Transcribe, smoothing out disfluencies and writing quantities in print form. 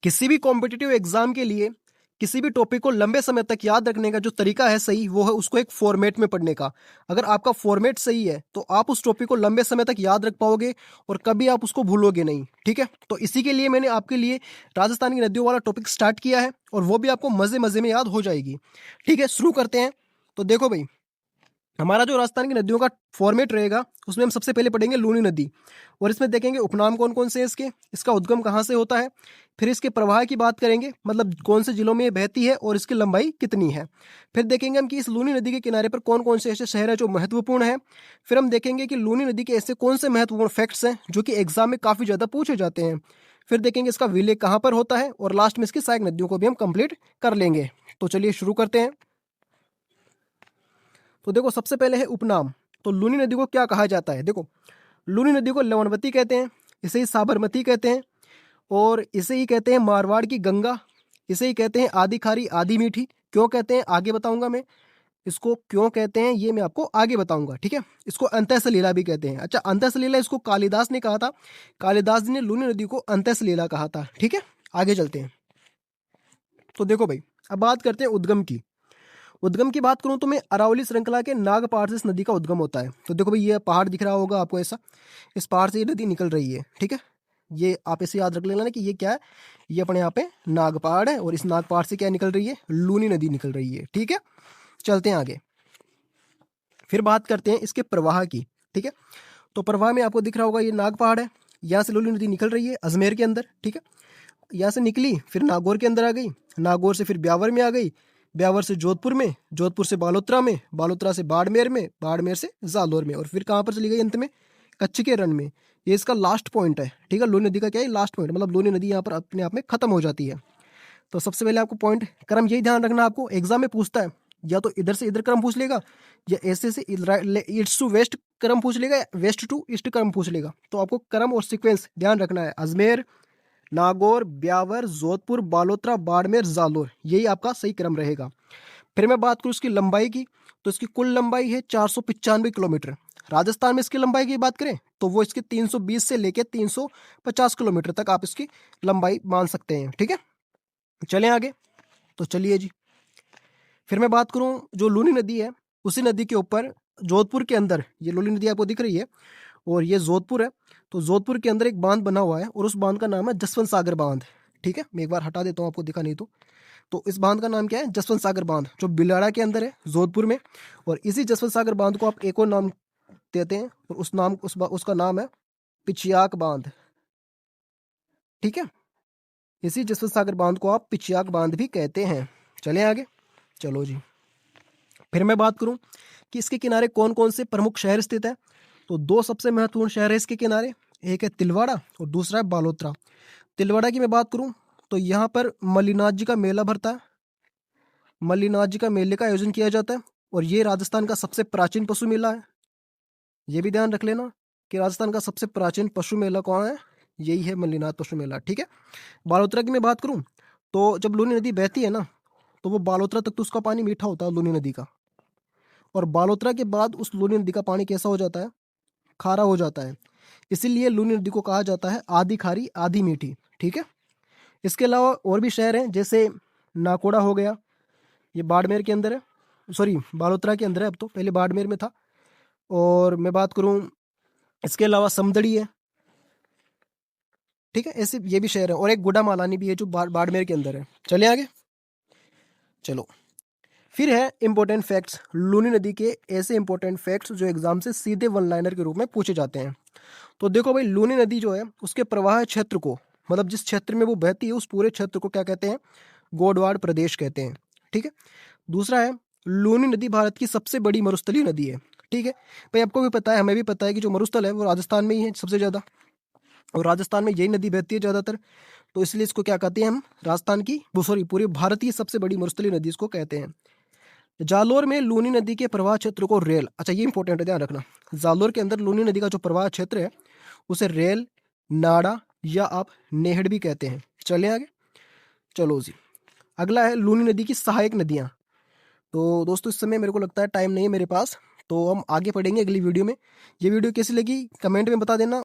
किसी भी competitive exam के लिए किसी भी टॉपिक को लंबे समय तक याद रखने का जो तरीका है सही, वो है उसको एक फॉर्मेट में पढ़ने का। अगर आपका फॉर्मेट सही है तो आप उस टॉपिक को लंबे समय तक याद रख पाओगे और कभी आप उसको भूलोगे नहीं। ठीक है, तो इसी के लिए मैंने आपके लिए राजस्थान की नदियों वाला टॉपिक स्टार्ट किया है और वो भी आपको मजे मजे में याद हो जाएगी। ठीक है, शुरू करते हैं। तो देखो भाई, हमारा जो राजस्थान की नदियों का फॉर्मेट रहेगा उसमें हम सबसे पहले पढ़ेंगे लूनी नदी, और इसमें देखेंगे उपनाम कौन कौन से हैं इसके, इसका उद्गम कहाँ से होता है, फिर इसके प्रवाह की बात करेंगे, मतलब कौन से जिलों में ये बहती है और इसकी लंबाई कितनी है। फिर देखेंगे हम कि इस लूनी नदी के किनारे पर कौन कौन से ऐसे शहर हैं जो महत्वपूर्ण है। फिर हम देखेंगे कि लूनी नदी के ऐसे कौन से महत्वपूर्ण फैक्ट्स हैं जो कि एग्जाम में काफ़ी ज़्यादा पूछे जाते हैं। फिर देखेंगे इसका विलेय कहाँ पर होता है, और लास्ट में इसकी सहायक नदियों को भी हम कंप्लीट कर लेंगे। तो चलिए शुरू करते हैं। तो देखो, सबसे पहले है उपनाम। तो लूनी नदी को क्या कहा जाता है? देखो, लूनी नदी को लवणवती कहते हैं, इसे ही साबरमती कहते हैं, और इसे ही कहते हैं मारवाड़ की गंगा, इसे ही कहते हैं आदि खारी आदि मीठी। क्यों कहते हैं आगे बताऊंगा मैं, इसको क्यों कहते हैं ये मैं आपको आगे बताऊंगा। ठीक है, इसको अंतः सलीला भी कहते हैं। अच्छा, अंतः सलीला इसको कालिदास ने कहा था, कालिदास जी ने लूनी नदी को अंतः सलीला कहा था। ठीक है, आगे चलते हैं। तो देखो भाई, अब बात करते हैं उद्गम की। उद्गम की बात करूं तो मैं अरावली श्रृंखला के नाग पहाड़ से इस नदी का उद्गम होता है। तो देखो भाई, ये पहाड़ दिख रहा होगा आपको ऐसा, इस पहाड़ से ये नदी निकल रही है। ठीक है, ये आप ऐसे याद रख लेना ना कि ये क्या है, ये अपने यहाँ पे नाग पहाड़ है, और इस नाग पहाड़ से क्या निकल रही है, लूनी नदी निकल रही है। ठीक है, चलते हैं आगे। फिर बात करते हैं इसके प्रवाह की। ठीक है, तो प्रवाह में आपको दिख रहा होगा ये नाग पहाड़ है, यहाँ से लूनी नदी निकल रही है अजमेर के अंदर। ठीक है, यहाँ से निकली, फिर नागौर के अंदर आ गई, नागौर से फिर ब्यावर में आ गई, ब्यावर से जोधपुर में, जोधपुर से बालोतरा में, बालोतरा से बाड़मेर में, बाड़मेर से जालोर में, और फिर कहाँ पर चली गई अंत में, कच्छ के रण में। ये इसका लास्ट पॉइंट है। ठीक है, लूनी नदी का क्या है, लास्ट पॉइंट, मतलब लूनी नदी यहाँ पर अपने आप में खत्म हो जाती है। तो सबसे पहले आपको पॉइंट क्रम यही ध्यान रखना, आपको एग्जाम में पूछता है या तो इधर से इधर क्रम पूछ लेगा, या ऐसे से ईस्ट टू वेस्ट क्रम पूछ लेगा, या वेस्ट टू ईस्ट क्रम पूछ लेगा। तो आपको क्रम और सीक्वेंस ध्यान रखना है। अजमेर, नागौर, ब्यावर, जोधपुर, बालोतरा, बाड़मेर, जालोर, यही आपका सही क्रम रहेगा। फिर मैं बात करूँ इसकी लंबाई की, तो इसकी कुल लंबाई है 495 किलोमीटर। राजस्थान में इसकी लंबाई की बात करें तो वो इसकी 320 से लेकर 350 किलोमीटर तक आप इसकी लंबाई मान सकते हैं। ठीक है, चलें आगे। तो चलिए जी, फिर मैं बात करूं जो लूनी नदी है, उसी नदी के ऊपर जोधपुर के अंदर ये लूनी नदी आपको दिख रही है, और ये जोधपुर है। तो जोधपुर के अंदर एक बांध बना हुआ है, और उस बांध का नाम है जसवंत सागर बांध। ठीक है, मैं एक बार हटा देता हूँ आपको दिखा नहीं तो इस बांध का नाम क्या है, जसवंत सागर बांध, जो बिलाड़ा के अंदर है जोधपुर में। और इसी जसवंत सागर बांध को आप एक और नाम देते हैं, और उस नाम उसका नाम है पिछियाक बांध। ठीक है, इसी जसवंत सागर बांध को आप पिछियाक बांध भी कहते हैं। चलें आगे, चलो जी। फिर मैं बात करूं कि इसके किनारे कौन कौन से प्रमुख शहर स्थित है, तो दो सबसे महत्वपूर्ण शहर है इसके किनारे, एक है तिलवाड़ा और दूसरा है बालोतरा। तिलवाड़ा की मैं बात करूं तो यहाँ पर मल्लिनाथ जी का मेला भरता है, मल्लिनाथ जी का मेले का आयोजन किया जाता है, और ये राजस्थान का सबसे प्राचीन पशु मेला है। ये भी ध्यान रख लेना कि राजस्थान का सबसे प्राचीन पशु मेला कौन है, यही है मल्लिनाथ पशु मेला। ठीक है, बालोतरा की मैं बात करूं तो जब लूनी नदी बहती है ना, तो वो बालोतरा तक तो उसका पानी मीठा होता है लूनी नदी का, और बालोतरा के बाद उस लूनी नदी का पानी कैसा हो जाता है, खारा हो जाता है। इसीलिए लूनी नदी को कहा जाता है आधी खारी आधी मीठी। ठीक है, इसके अलावा और भी शहर हैं, जैसे नाकोड़ा हो गया, ये बाड़मेर के अंदर है, सॉरी बालोतरा के अंदर है, अब तो पहले बाड़मेर में था। और मैं बात करूं इसके अलावा समदड़ी है। ठीक है, ऐसे ये भी शहर है, और एक गुडा मालानी भी है जो बाड़मेर के अंदर है। चले आगे, चलो। फिर है इंपॉर्टेंट फैक्ट्स, लूनी नदी के ऐसे इंपॉर्टेंट फैक्ट्स जो एग्जाम से सीधे वन लाइनर के रूप में पूछे जाते हैं। तो देखो भाई, लूनी नदी जो है उसके प्रवाह क्षेत्र को, मतलब जिस क्षेत्र में वो बहती है उस पूरे क्षेत्र को क्या कहते हैं, गोडवाड़ प्रदेश कहते हैं। ठीक है, दूसरा है लूनी नदी भारत की सबसे बड़ी मरुस्थलीय नदी है। ठीक है भाई, आपको भी पता है, हमें भी पता है कि जो मरुस्थल है वो राजस्थान में ही है सबसे ज़्यादा, और राजस्थान में यही नदी बहती है ज़्यादातर, तो इसलिए इसको क्या कहते हैं हम, राजस्थान की, सॉरी पूरी भारत की सबसे बड़ी मरुस्थलीय नदी इसको कहते हैं। जालोर में लूनी नदी के प्रवाह क्षेत्र को रेल, अच्छा ये इंपॉर्टेंट है ध्यान रखना, जालोर के अंदर लूनी नदी का जो प्रवाह क्षेत्र है उसे रेल, नाड़ा या आप नेहड़ भी कहते हैं। चले आगे, चलो जी। अगला है लूनी नदी की सहायक नदियाँ। तो दोस्तों इस समय मेरे को लगता है टाइम नहीं है मेरे पास, तो हम आगे पढ़ेंगे अगली वीडियो में। ये वीडियो कैसी लगी कमेंट में बता देना।